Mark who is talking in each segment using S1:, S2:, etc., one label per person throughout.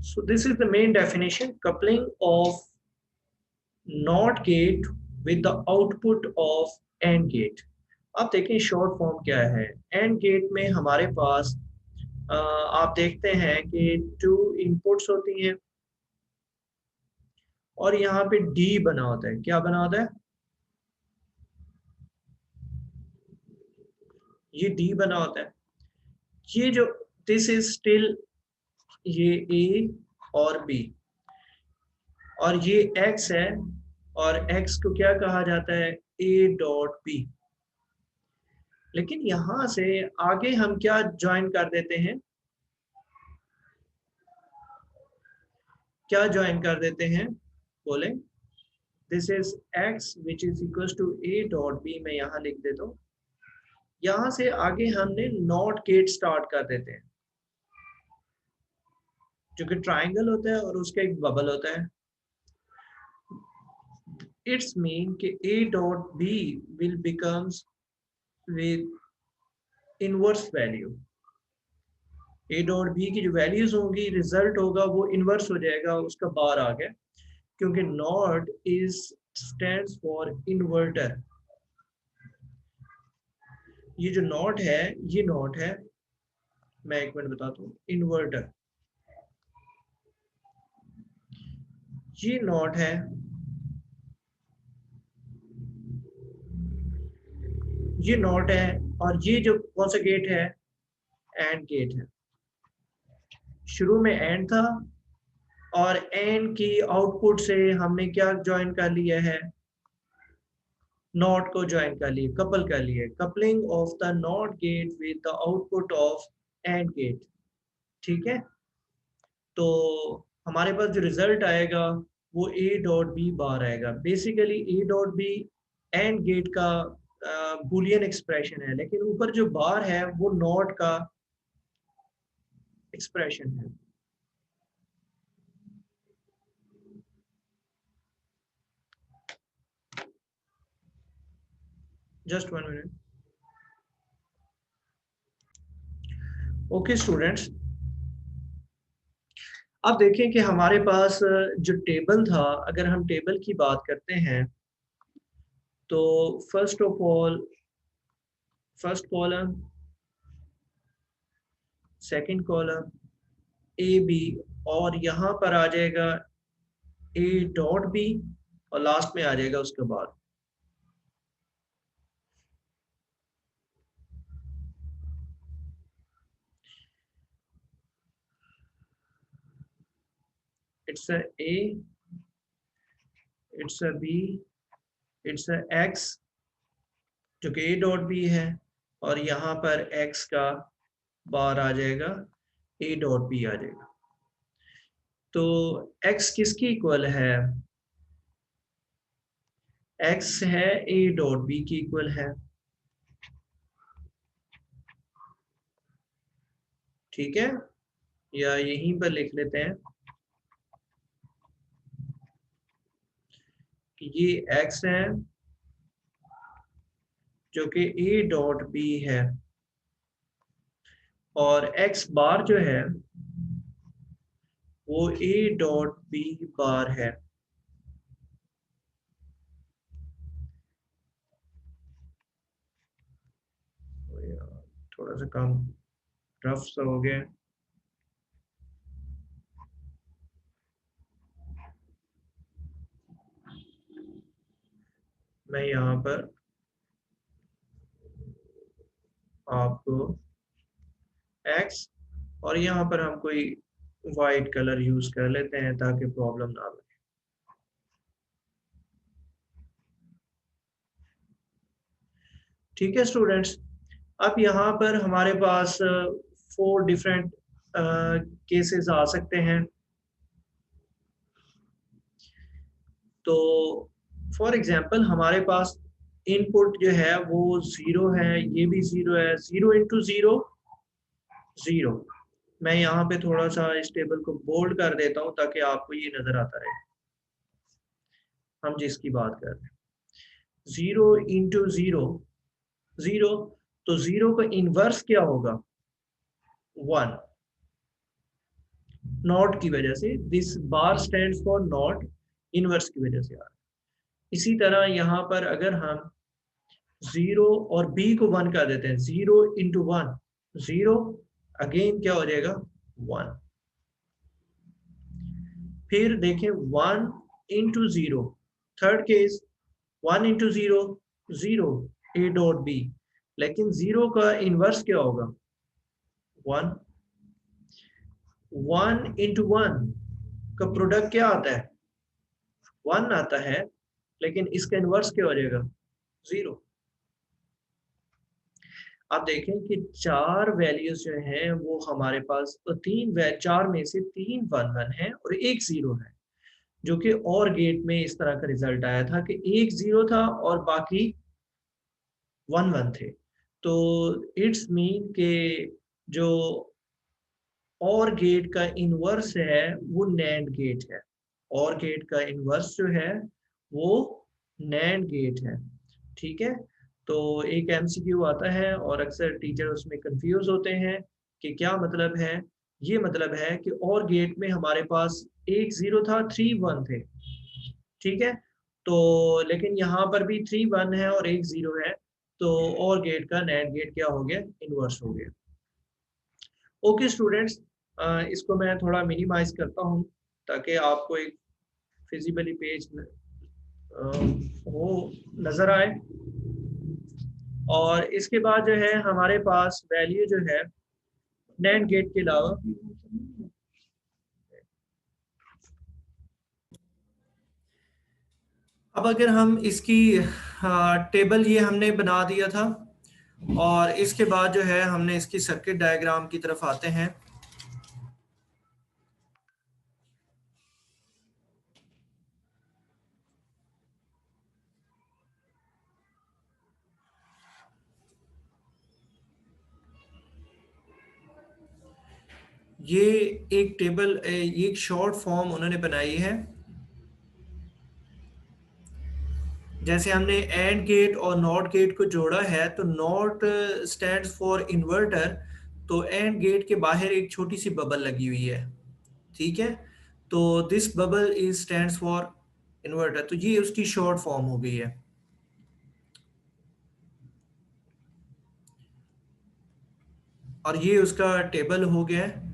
S1: So this is the main definition, coupling of NOT gate with the output of AND gate. आप देखें short form क्या है। AND gate में हमारे पास आप देखते हैं कि 2 इनपुट्स होती हैं और यहाँ पे D बना होता है। क्या बना होता है? ये D बना होता है। ये जो दिस इज स्टिल ये A और B और ये X है और X को क्या कहा जाता है? A dot B। लेकिन यहां से आगे हम क्या ज्वाइन कर देते हैं? क्या ज्वाइन कर देते हैं? बोले this is X which is equal to A dot B। मैं यहां लिख देता हूं। यहां से आगे हमने नॉट गेट स्टार्ट कर देते हैं जो कि ट्राइंगल होता है और उसका एक बबल होता है। इट्स मीन कि A dot B will becomes with inverse value. A dot B की जो वैल्यूज होंगी, रिजल्ट होगा वो इनवर्स हो जाएगा, उसका बार आ गया, क्योंकि not is stands for inverter. ये जो नॉट है, ये नॉट है, मैं एक मिनट बताता हूँ, इन्वर्टर। ये नॉट है, ये नॉट है, और ये जो कौन सा गेट है? एंड गेट है। शुरू में एंड था और एंड की आउटपुट से हमने क्या ज्वाइन कर लिया है? नॉट को ज्वाइन कर लिए, कपल कर लिए। Coupling of the not gate with the output of and gate. ठीक है, तो हमारे पास जो रिजल्ट आएगा वो A डॉट बी बार आएगा। Basically A dot B and gate का बुलियन एक्सप्रेशन है, लेकिन ऊपर जो बार है वो नॉट का एक्सप्रेशन है। Just 1 minute. ओके स्टूडेंट्स, अब देखें कि हमारे पास जो टेबल था, अगर हम टेबल की बात करते हैं तो first of all first column, second column A B, और यहाँ पर आ जाएगा ए डॉट बी, और लास्ट में आ जाएगा उसके बाद it's a A, it's a B, it's a X जो कि ए डॉट बी है, और यहाँ पर एक्स का बार आ जाएगा, ए डॉट बी आ जाएगा। तो एक्स किसकी इक्वल है? एक्स है ए डॉट बी की इक्वल है। ठीक है, या यहीं पर लिख लेते हैं कि ये एक्स है जो कि ए डॉट बी है, और एक्स बार जो है वो ए डॉट बी बार है। थोड़ा सा काम रफ सा हो गया। मैं यहाँ पर आपको एक्स, और यहाँ पर हम कोई वाइट कलर यूज कर लेते हैं ताकि प्रॉब्लम ना लगे। ठीक है स्टूडेंट्स, अब यहाँ पर हमारे पास 4 डिफरेंट केसेस आ सकते हैं। तो फॉर एग्जांपल हमारे पास इनपुट जो है वो 0 है, ये भी 0 है, 0 इंटू 0 0। मैं यहाँ पे थोड़ा सा इस टेबल को बोल्ड कर देता हूँ ताकि आपको ये नजर आता रहे हम जिसकी बात कर रहे हैं। 0 इंटू 0 0, तो 0 का इनवर्स क्या होगा? 1। नॉट की वजह से, this bar stands for not, inverse की वजह से आ रहा है। इसी तरह यहाँ पर अगर हम 0 और b को 1 कर देते हैं, 0 इंटू 1 0, अगेन क्या हो जाएगा 1। फिर देखें 1 into 0, third case 1 into 0 0, a dot b, लेकिन 0 का इनवर्स क्या होगा 1। 1 इंटू 1 का प्रोडक्ट क्या आता है 1 आता है, लेकिन इसका इनवर्स क्या हो जाएगा 0। आप देखें कि चार वैल्यूज जो हैं वो हमारे पास, तो चार में से तीन 1 1 है और एक 0 है, जो कि और गेट में इस तरह का रिजल्ट आया था कि एक 0 था और बाकी 1 1 थे। तो इट्स मीन के जो और गेट का इनवर्स है वो नैंड गेट है, और गेट का इनवर्स जो है वो नैंड गेट है। ठीक है, तो एक एमसीक्यू आता है और अक्सर टीचर उसमें कंफ्यूज होते हैं कि क्या मतलब है। ये मतलब है कि और गेट में हमारे पास एक 0 था, 3 1 थे। ठीक है, तो लेकिन यहाँ पर भी 3 1 है और एक 0 है, तो और गेट का नैंड गेट क्या हो गया इनवर्स हो गया। ओके स्टूडेंट्स, इसको मैं थोड़ा मिनिमाइज करता हूँ ताकि आपको एक फिजिबली पेज वो नज़र आए। और इसके बाद जो है हमारे पास वैल्यू जो है नैंड गेट के अलावा, अब अगर हम इसकी टेबल ये हमने बना दिया था, और इसके बाद जो है हमने इसकी सर्किट डायग्राम की तरफ आते हैं। ये एक टेबल, ये एक शॉर्ट फॉर्म उन्होंने बनाई है। जैसे हमने एंड गेट और नॉट गेट को जोड़ा है, तो नॉट स्टैंड्स फॉर इन्वर्टर, तो एंड गेट के बाहर एक छोटी सी बबल लगी हुई है। ठीक है, तो this bubble is stands for inverter, तो ये उसकी शॉर्ट फॉर्म हो गई है। और ये उसका टेबल हो गया है।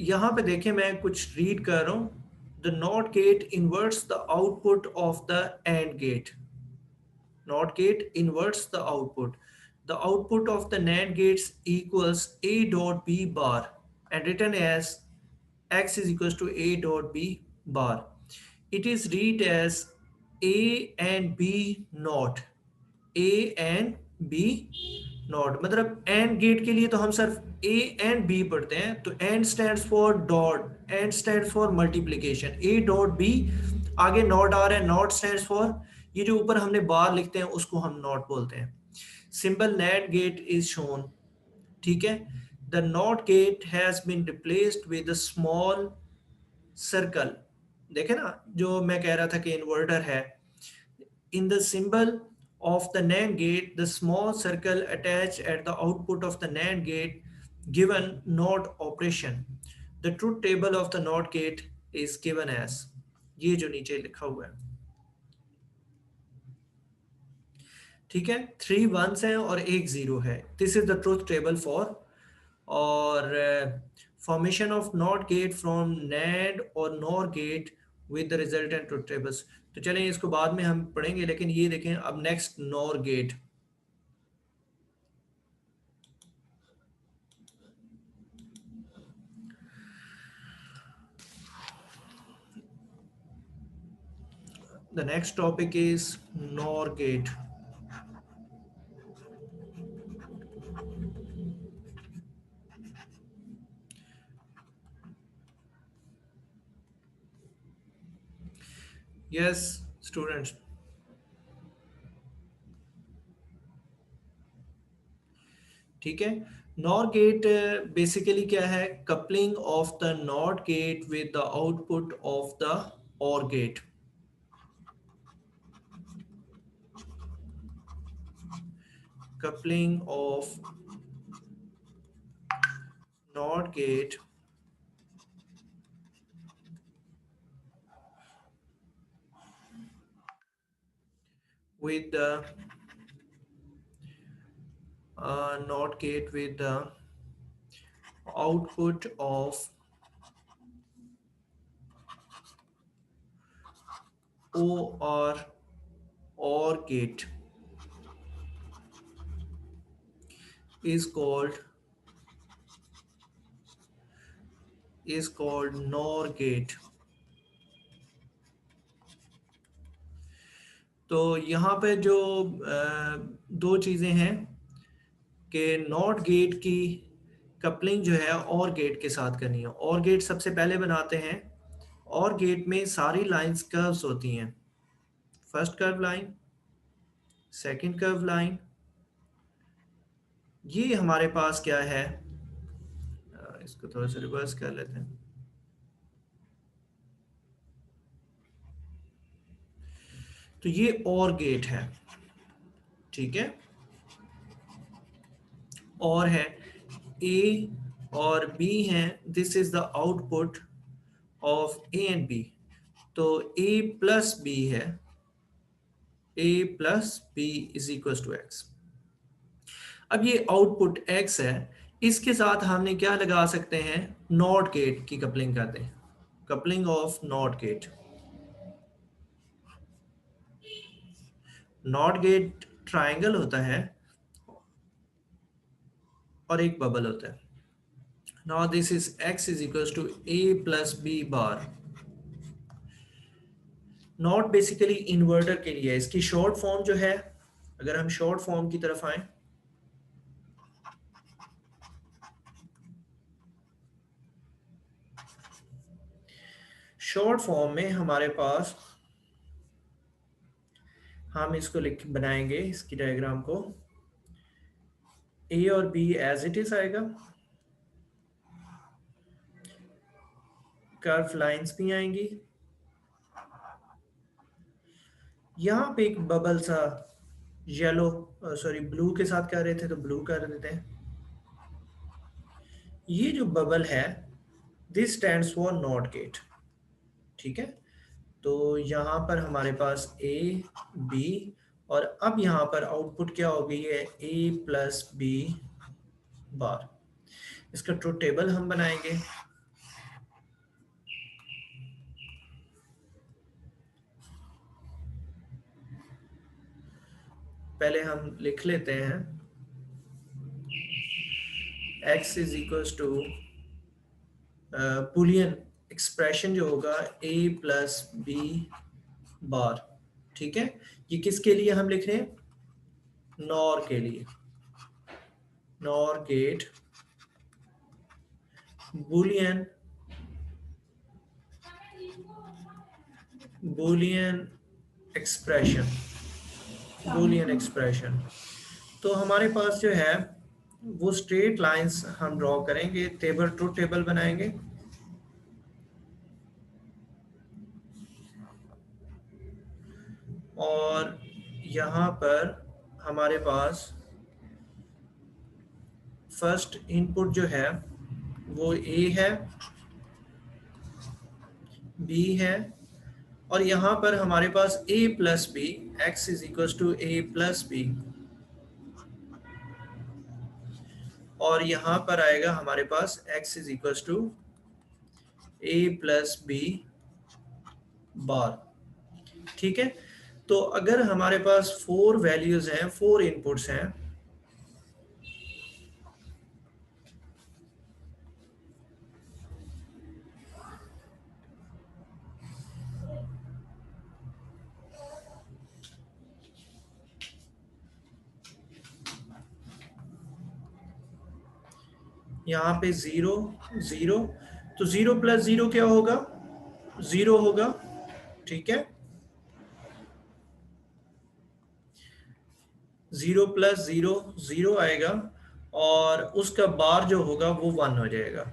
S1: यहाँ पे देखें, मैं कुछ रीड कर रहा हूँ। The not gate inverts the output of the and gate. NOT gate inverts the output. The output of the NAND gates equals A dot B bar, and written as X is equals to A dot B bar. It is read as A and B not. A and B not, मतलब and gate के लिए तो हम सिर्फ ए and B पढ़ते हैं। तो and stands for dot, and stands for multiplication, A dot B, आगे नॉट आ रहा है, नॉट स्टैंड्स फॉर, ये जो ऊपर हमने बार लिखते हैं उसको हम नॉट बोलते हैं। Simple not gate is shown. ठीक है, the not gate has been replaced with a small circle. देखे ना, जो मैं कह रहा था कि इन्वर्टर है, in the symbol of the NAND gate, the small circle attached at the output of the NAND gate given NOT operation. The truth table of the NOT gate is given as, ये जो नीचे लिखा हुआ है। ठीक है, 3 1s हैं और एक 0 है। This is the truth table for, और formation of not gate from NAND और NOR gate with the resultant truth tables. तो चलें इसको बाद में हम पढ़ेंगे, लेकिन ये देखें अब next nor gate. The next topic is NOR gate. Yes, students. ठीक है, नॉर गेट बेसिकली क्या है, coupling of the not gate with the output of the OR gate. Coupling of not gate with the NOT gate with the output of OR gate is called NOR gate. तो यहाँ पे जो दो चीज़ें हैं कि नॉट गेट की coupling जो है और गेट के साथ करनी है। और गेट सबसे पहले बनाते हैं। और गेट में सारी लाइंस कर्व्स होती हैं। First curve line, second curve line, ये हमारे पास क्या है, इसको थोड़ा सा रिवर्स कर लेते हैं। तो ये और गेट है, ठीक है। और है ए और बी हैं, this is the output of A and B. तो ए प्लस बी है, A plus B is equal to X. अब ये आउटपुट एक्स है, इसके साथ हमने क्या लगा सकते हैं, नॉट गेट की कपलिंग कर दें, coupling of not gate. Not gate triangle होता है और एक बबल होता है। Now this is x is equal to a plus B bar. Not basically inverter के लिए है। इसकी शॉर्ट फॉर्म जो है, अगर हम शॉर्ट फॉर्म की तरफ आए, शॉर्ट फॉर्म में हमारे पास, हम इसको लिख बनाएंगे इसकी डायग्राम को, ए और बी एज इट इज आएगा, कर्व लाइंस भी आएंगी, यहां पे एक बबल सा येलो सॉरी ब्लू के साथ कर रहे थे तो ब्लू कर देते हैं। ये जो बबल है this stands for not gate, ठीक है। तो यहाँ पर हमारे पास ए बी, और अब यहाँ पर आउटपुट क्या हो गई है, ए प्लस बी बार। इसका ट्रुथ टेबल हम बनाएंगे। पहले हम लिख लेते हैं x is equal to boolean expression जो होगा a प्लस बी बार, ठीक है। ये किसके लिए हम लिख रहे हैं, नॉर के लिए, nor gate boolean expression, boolean expression. तो हमारे पास जो है वो स्ट्रेट लाइंस हम ड्रॉ करेंगे, टेबल ट्रुथ टेबल बनाएंगे। और यहाँ पर हमारे पास फर्स्ट इनपुट जो है वो ए है, बी है, और यहाँ पर हमारे पास a plus B, X is equal to A plus B, और यहाँ पर आएगा हमारे पास x is equal to A plus B bar, ठीक है। तो अगर हमारे पास 4 वैल्यूज हैं, 4 इनपुट्स हैं, यहाँ पे 0 0, तो 0 प्लस 0 क्या होगा, 0 होगा, ठीक है। 0 प्लस 0 0 आएगा, और उसका बार जो होगा वो 1 हो जाएगा।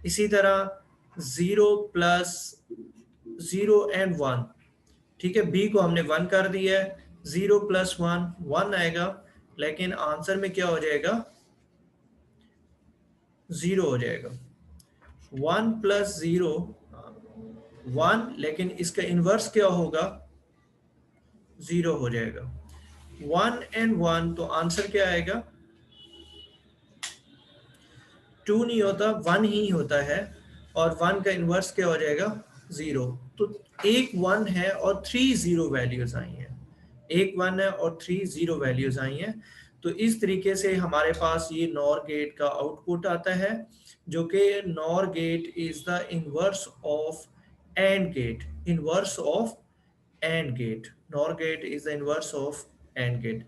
S1: इसी तरह 0 प्लस 0 एंड 1, ठीक है। बी को हमने 1 कर दिया है, 0 प्लस 1 1 आएगा, लेकिन आंसर में क्या हो जाएगा, 0 हो जाएगा। 1 प्लस 0 1, लेकिन इसका इनवर्स क्या होगा, 0 हो जाएगा। 1 and 1, तो आंसर क्या आएगा? 2 नहीं होता, 1 ही होता है, और 1 का इन्वर्स क्या हो जाएगा? 0। तो एक 1 है और 3 0 वैल्यूज आई हैं, एक 1 है और 3 0 वैल्यूज आई हैं। तो इस तरीके से हमारे पास ये नॉर गेट का आउटपुट आता है, जो कि nor gate is the inverse of and gate, inverse of and gate, nor gate is the inverse of and gate.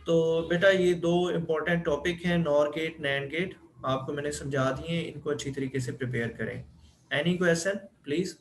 S1: तो बेटा ये दो इंपॉर्टेंट टॉपिक हैं, नॉर गेट, नैंड गेट, आपको मैंने समझा दिए, इनको अच्छी तरीके से प्रिपेयर करें। Any question please?